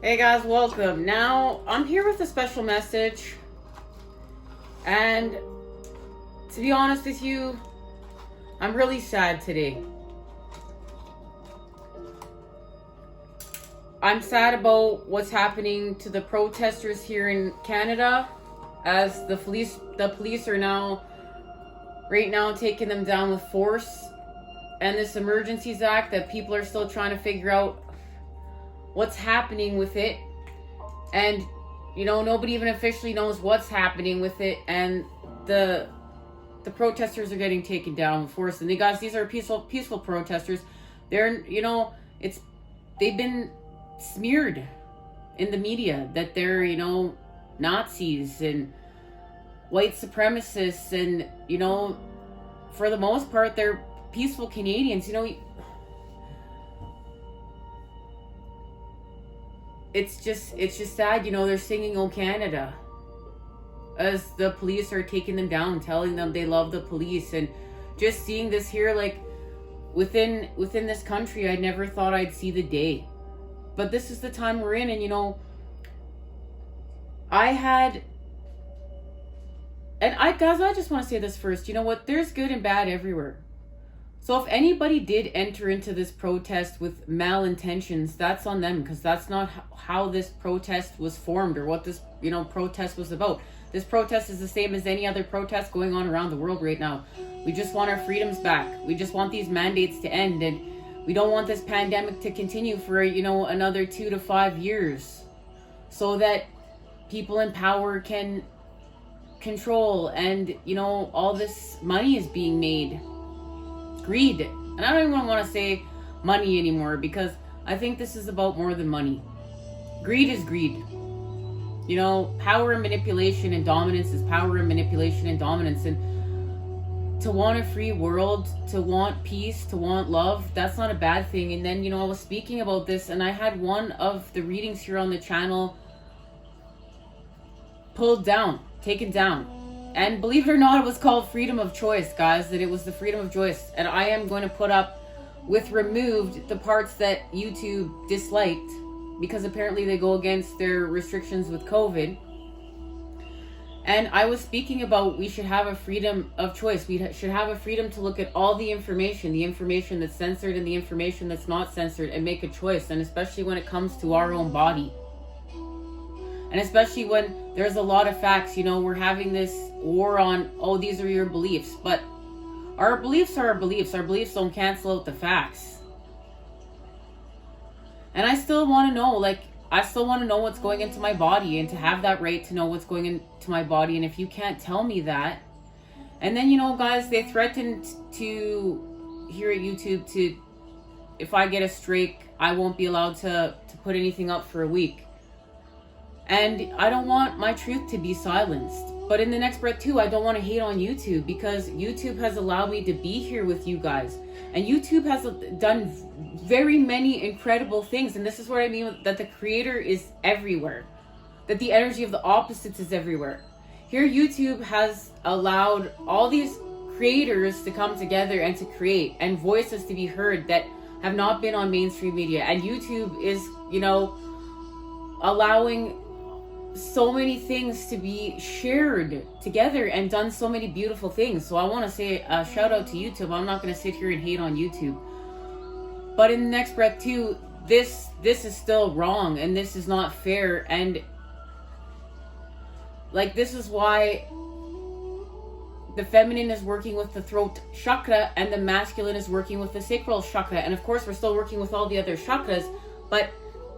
Hey guys, welcome. Now, I'm here with a special message. And to be honest with you, I'm really sad today. I'm sad about what's happening to the protesters here in Canada, as the police are now, right now, taking them down with force. And this Emergencies Act that people are still trying to figure out what's happening with it. And, you know, nobody even officially knows what's happening with it. And the protesters are getting taken down with force. And these are peaceful protesters. They're, you know, they've been smeared in the media that they're, you know, Nazis and white supremacists, and, you know, for the most part they're peaceful Canadians. You know, it's just sad. You know, they're singing "Oh Canada" as the police are taking them down, telling them they love the police. And just seeing this here, like, within this country, I never thought I'd see the day. But this is the time we're in. And, you know, guys, I just want to say this first. You know what? There's good and bad everywhere. So if anybody did enter into this protest with malintentions, that's on them, because that's not how this protest was formed or what this, you know, protest was about. This protest is the same as any other protest going on around the world right now. We just want our freedoms back. We just want these mandates to end, and we don't want this pandemic to continue for, you know, another 2 to 5 years, so that people in power can control, and, you know, all this money is being made. Greed. And I don't even want to say money anymore, because I think this is about more than money. Greed is greed. You know, power and manipulation and dominance is power and manipulation and dominance. And to want a free world, to want peace, to want love, that's not a bad thing. And then, you know, I was speaking about this, and I had one of the readings here on the channel taken down. And believe it or not, it was called freedom of choice, guys. That it was the freedom of choice. And I am going to put up with removed the parts that YouTube disliked, because apparently they go against their restrictions with COVID. And I was speaking about we should have a freedom of choice. We should have a freedom to look at all the information that's censored and the information that's not censored, and make a choice. And especially when it comes to our own body. And especially when there's a lot of facts. You know, we're having this war on, oh, these are your beliefs. But our beliefs are our beliefs. Our beliefs don't cancel out the facts. And I still want to know, what's going into my body, and to have that right to know what's going into my body. And if you can't tell me that, and then, you know, guys, they threatened to, here at YouTube, if I get a strike, I won't be allowed to put anything up for a week. And I don't want my truth to be silenced. But in the next breath too, I don't want to hate on YouTube, because YouTube has allowed me to be here with you guys. And YouTube has done very many incredible things. And this is what I mean, that the creator is everywhere. That the energy of the opposites is everywhere. Here, YouTube has allowed all these creators to come together and to create, and voices to be heard that have not been on mainstream media. And YouTube is, you know, allowing so many things to be shared together and done so many beautiful things. So I want to say a shout out to YouTube. I'm not going to sit here and hate on YouTube. But in the next breath too, this is still wrong, and this is not fair. And like, this is why the feminine is working with the throat chakra, and the masculine is working with the sacral chakra. And of course, we're still working with all the other chakras, but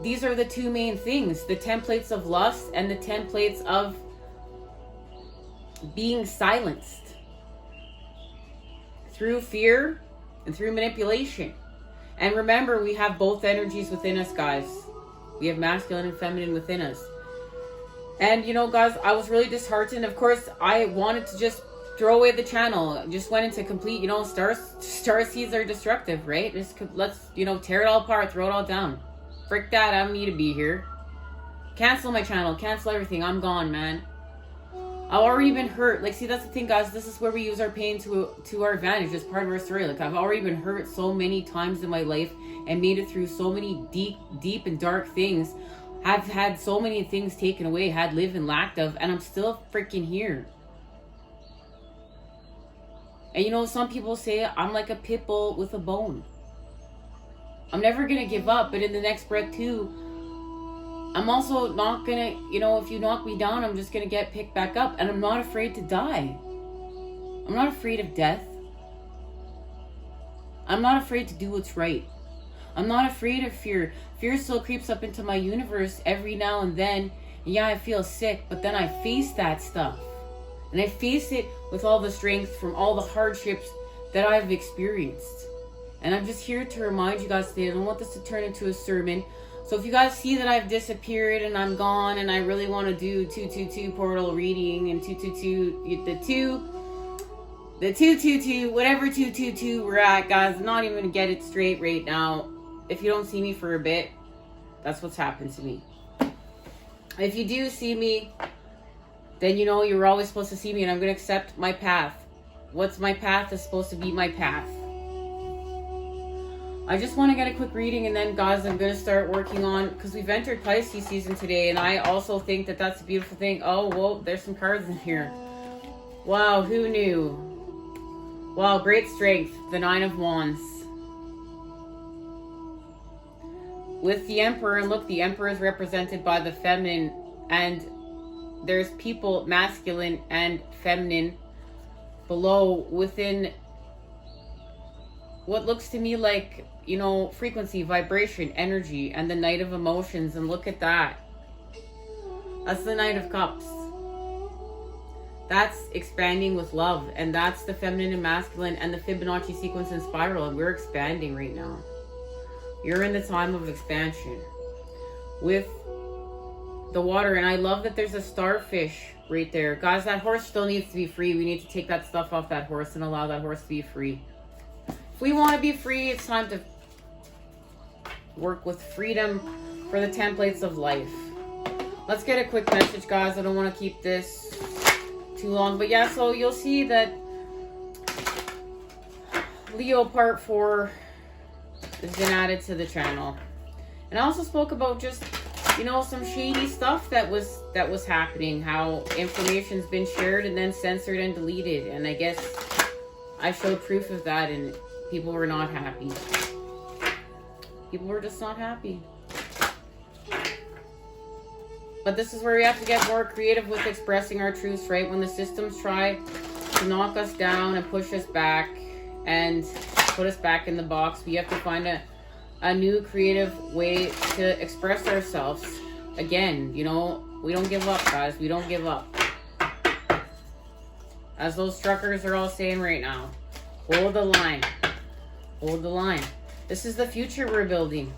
these are the two main things: the templates of lust and the templates of being silenced through fear and through manipulation. And remember, we have both energies within us, guys. We have masculine and feminine within us. And, you know, guys, I was really disheartened. Of course, I wanted to just throw away the channel. Just went into complete, you know, star seeds are destructive, right? Let's, you know, tear it all apart, throw it all down. Frick that, I don't need to be here. Cancel my channel, cancel everything, I'm gone, man. I've already been hurt. Like, see, that's the thing, guys. This is where we use our pain to our advantage. It's part of our story. Like, I've already been hurt so many times in my life and made it through so many deep and dark things. I've had so many things taken away, had lived and lacked of, and I'm still freaking here. And you know, some people say I'm like a pit bull with a bone. I'm never gonna give up, but in the next breath too, I'm also not gonna, you know, if you knock me down, I'm just gonna get picked back up. And I'm not afraid to die. I'm not afraid of death. I'm not afraid to do what's right. I'm not afraid of fear. Fear still creeps up into my universe every now and then. Yeah, I feel sick, but then I face that stuff. And I face it with all the strength from all the hardships that I've experienced. And I'm just here to remind you guys today. I don't want this to turn into a sermon. So if you guys see that I've disappeared and I'm gone and I really want to do 222 portal reading and 222, the 222, whatever 222 we're at, guys, I'm not even going to get it straight right now. If you don't see me for a bit, that's what's happened to me. If you do see me, then you know you're always supposed to see me, and I'm going to accept my path. What's my path is supposed to be my path. I just want to get a quick reading, and then, guys, I'm going to start working on, because we've entered Pisces season today, and I also think that that's a beautiful thing. Oh, whoa, there's some cards in here. Wow, who knew? Wow, great strength, the 9 of Wands. With the Emperor, and look, the Emperor is represented by the feminine, and there's people, masculine and feminine, below within what looks to me like, you know, frequency, vibration, energy, and the Knight of Emotions. And look at that. That's the Knight of Cups. That's expanding with love. And that's the feminine and masculine and the Fibonacci sequence and spiral. And we're expanding right now. You're in the time of expansion with the water. And I love that there's a starfish right there. Guys, that horse still needs to be free. We need to take that stuff off that horse and allow that horse to be free. If we want to be free, it's time to work with freedom for the templates of life. Let's get a quick message, guys. I don't want to keep this too long. But yeah, so you'll see that Leo part 4 has been added to the channel. And I also spoke about just, you know, some shady stuff that was happening, how information's been shared and then censored and deleted. And I guess I showed proof of that, and people were not happy. People were just not happy. But this is where we have to get more creative with expressing our truths, right? When the systems try to knock us down and push us back and put us back in the box, we have to find a new creative way to express ourselves. Again, you know, we don't give up, guys. We don't give up. As those truckers are all saying right now, hold the line. Hold the line. This is the future we're building.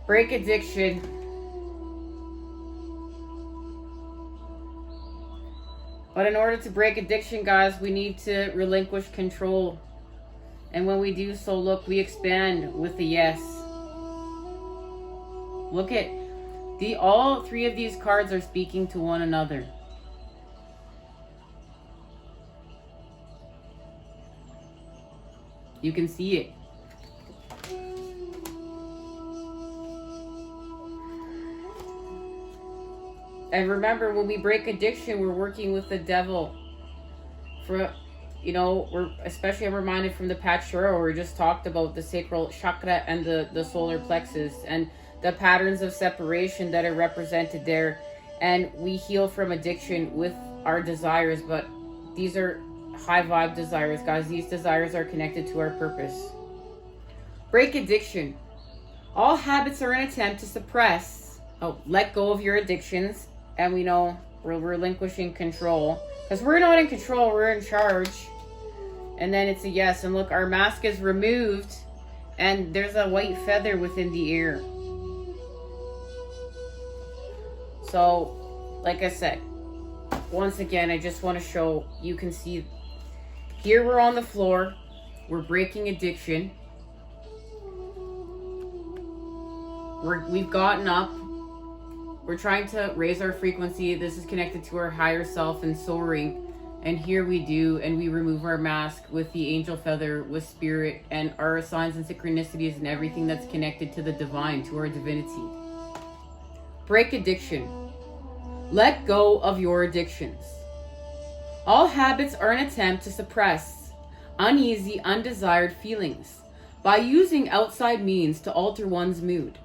Break addiction. But in order to break addiction, guys, we need to relinquish control. And when we do so, look, we expand with the yes. Look at all 3 of these cards are speaking to one another. You can see it. And remember, when we break addiction, we're working with the devil. For, you know, I'm reminded from the Pachura, where we just talked about the sacral chakra and the solar plexus and the patterns of separation that are represented there. And we heal from addiction with our desires, but these are high vibe desires, guys. These desires are connected to our purpose. Break addiction. All habits are an attempt to suppress. Let go of your addictions. And we know we're relinquishing control. Because we're not in control, we're in charge. And then it's a yes. And look, our mask is removed. And there's a white feather within the ear. So, like I said, once again, I just want to show, you can see, here we're on the floor. We're breaking addiction. We've gotten up. We're trying to raise our frequency. This is connected to our higher self and soaring. And here we do, and we remove our mask with the angel feather, with spirit, and our signs and synchronicities and everything that's connected to the divine, to our divinity. Break addiction. Let go of your addictions. All habits are an attempt to suppress uneasy, undesired feelings by using outside means to alter one's mood.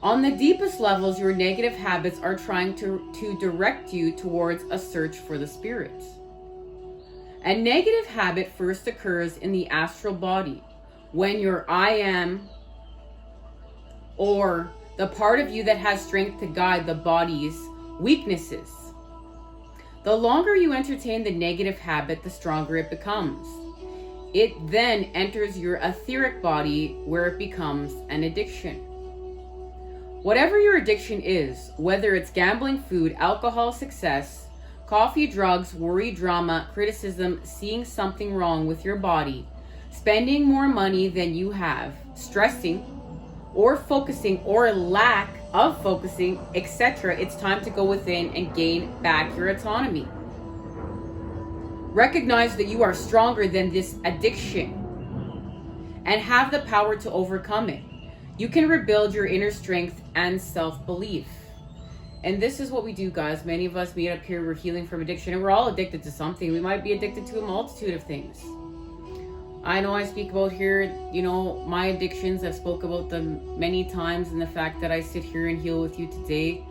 On the deepest levels, your negative habits are trying to direct you towards a search for the spirit. A negative habit first occurs in the astral body when your I am, or the part of you that has strength to guide the body's weaknesses. The longer you entertain the negative habit, the stronger it becomes. It then enters your etheric body where it becomes an addiction. Whatever your addiction is, whether it's gambling, food, alcohol, success, coffee, drugs, worry, drama, criticism, seeing something wrong with your body, spending more money than you have, stressing, or focusing, or lack of focusing, etc., it's time to go within and gain back your autonomy. Recognize that you are stronger than this addiction and have the power to overcome it. You can rebuild your inner strength and self-belief. And this is what we do, guys. Many of us meet up here, we're healing from addiction, and we're all addicted to something. We might be addicted to a multitude of things. I know I speak about here, my addictions. I've spoke about them many times, and the fact that I sit here and heal with you today.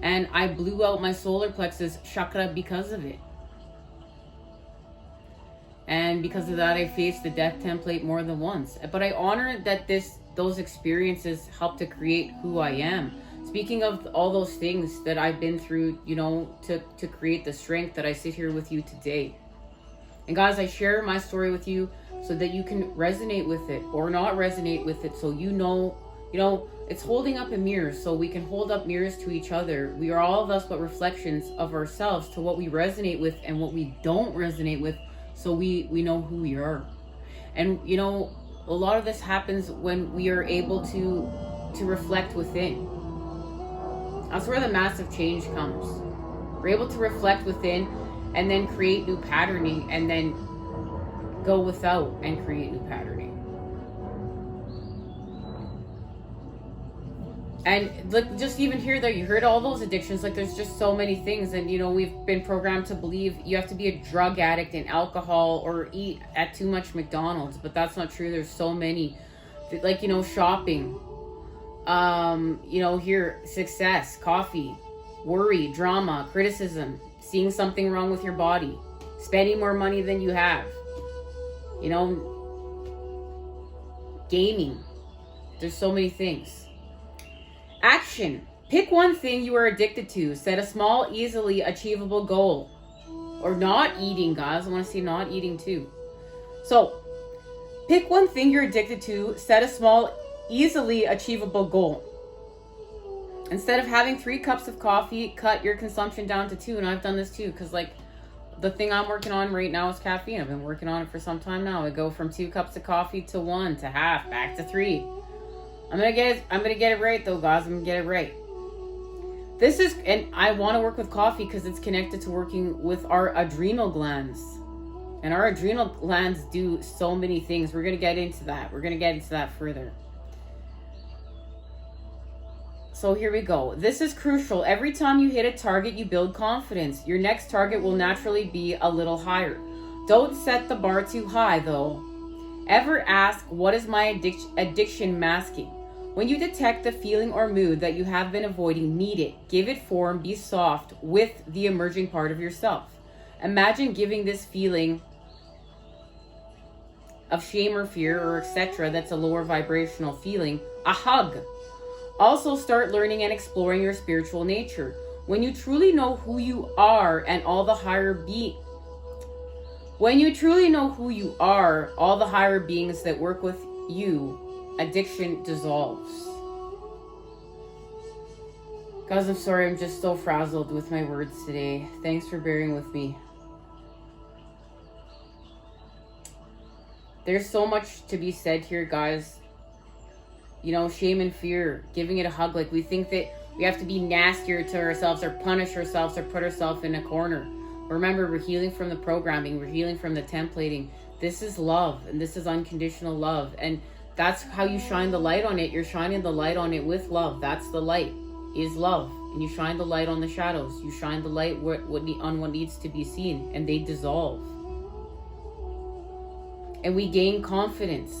And I blew out my solar plexus chakra because of it. And because of that, I faced the death template more than once. But I honor that those experiences helped to create who I am. Speaking of all those things that I've been through, to create the strength that I sit here with you today. And guys, I share my story with you so that you can resonate with it or not resonate with it. So it's holding up a mirror, so we can hold up mirrors to each other. We are all of us but reflections of ourselves to what we resonate with and what we don't resonate with, so we know who we are. And a lot of this happens when we are able to reflect within. That's where the massive change comes. We're able to reflect within and then create new patterning, and then go without and create new patterning. And just even here, though, you heard all those addictions. There's just so many things. And, we've been programmed to believe you have to be a drug addict in alcohol or eat at too much McDonald's. But that's not true. There's so many. Shopping. Here, success, coffee, worry, drama, criticism, seeing something wrong with your body, spending more money than you have, gaming. There's so many things. Action. Pick one thing you are addicted to. Set a small, easily achievable goal. Or not eating, guys. I want to say not eating too. So, pick one thing you're addicted to. Set a small, easily achievable goal. Instead of having 3 cups of coffee, cut your consumption down to 2. And I've done this too, because the thing I'm working on right now is caffeine. I've been working on it for some time now. I go from 2 cups of coffee to 1 to half, back to 3. I'm gonna get it right though, guys. I'm gonna get it right. And I want to work with coffee because it's connected to working with our adrenal glands. And our adrenal glands do so many things. We're gonna get into that. We're gonna get into that further. So here we go. This is crucial. Every time you hit a target, you build confidence. Your next target will naturally be a little higher. Don't set the bar too high, though. Ever ask, what is my addiction masking? When you detect the feeling or mood that you have been avoiding, meet it. Give it form. Be soft with the emerging part of yourself. Imagine giving this feeling of shame or fear or etc. that's a lower vibrational feeling a hug. Also start learning and exploring your spiritual nature. When you truly know who you are and all the higher beings that work with you, addiction dissolves. Guys, I'm sorry, I'm just so frazzled with my words today. Thanks for bearing with me. There's so much to be said here, guys. Shame and fear, giving it a hug. We think that We have to be nastier to ourselves or punish ourselves or put ourselves in a corner. Remember, we're healing from the programming. We're healing from the templating. This is love, and this is unconditional love. And that's how you shine the light on it. You're shining the light on it with love. That's the light, is love. And you shine the light on the shadows. You shine the light on what needs to be seen, and they dissolve. And we gain confidence.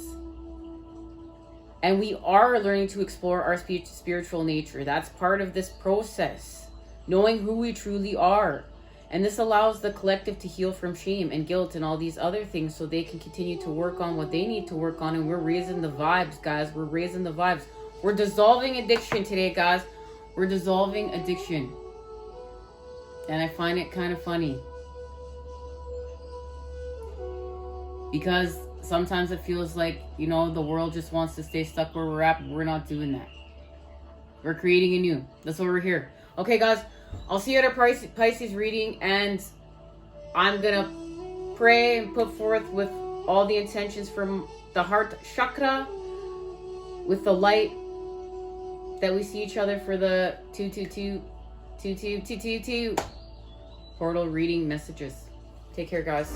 And we are learning to explore our spiritual nature. That's part of this process. Knowing who we truly are. And this allows the collective to heal from shame and guilt and all these other things so they can continue to work on what they need to work on. And we're raising the vibes, guys. We're raising the vibes. We're dissolving addiction today, guys. We're dissolving addiction. And I find it kind of funny. Because sometimes it feels like, you know, the world just wants to stay stuck where we're at, but we're not doing that. We're creating anew. That's why we're here. Okay, guys. I'll see you at our Pisces reading, and I'm going to pray and put forth with all the intentions from the heart chakra with the light that we see each other for the 222 portal reading messages. Take care, guys.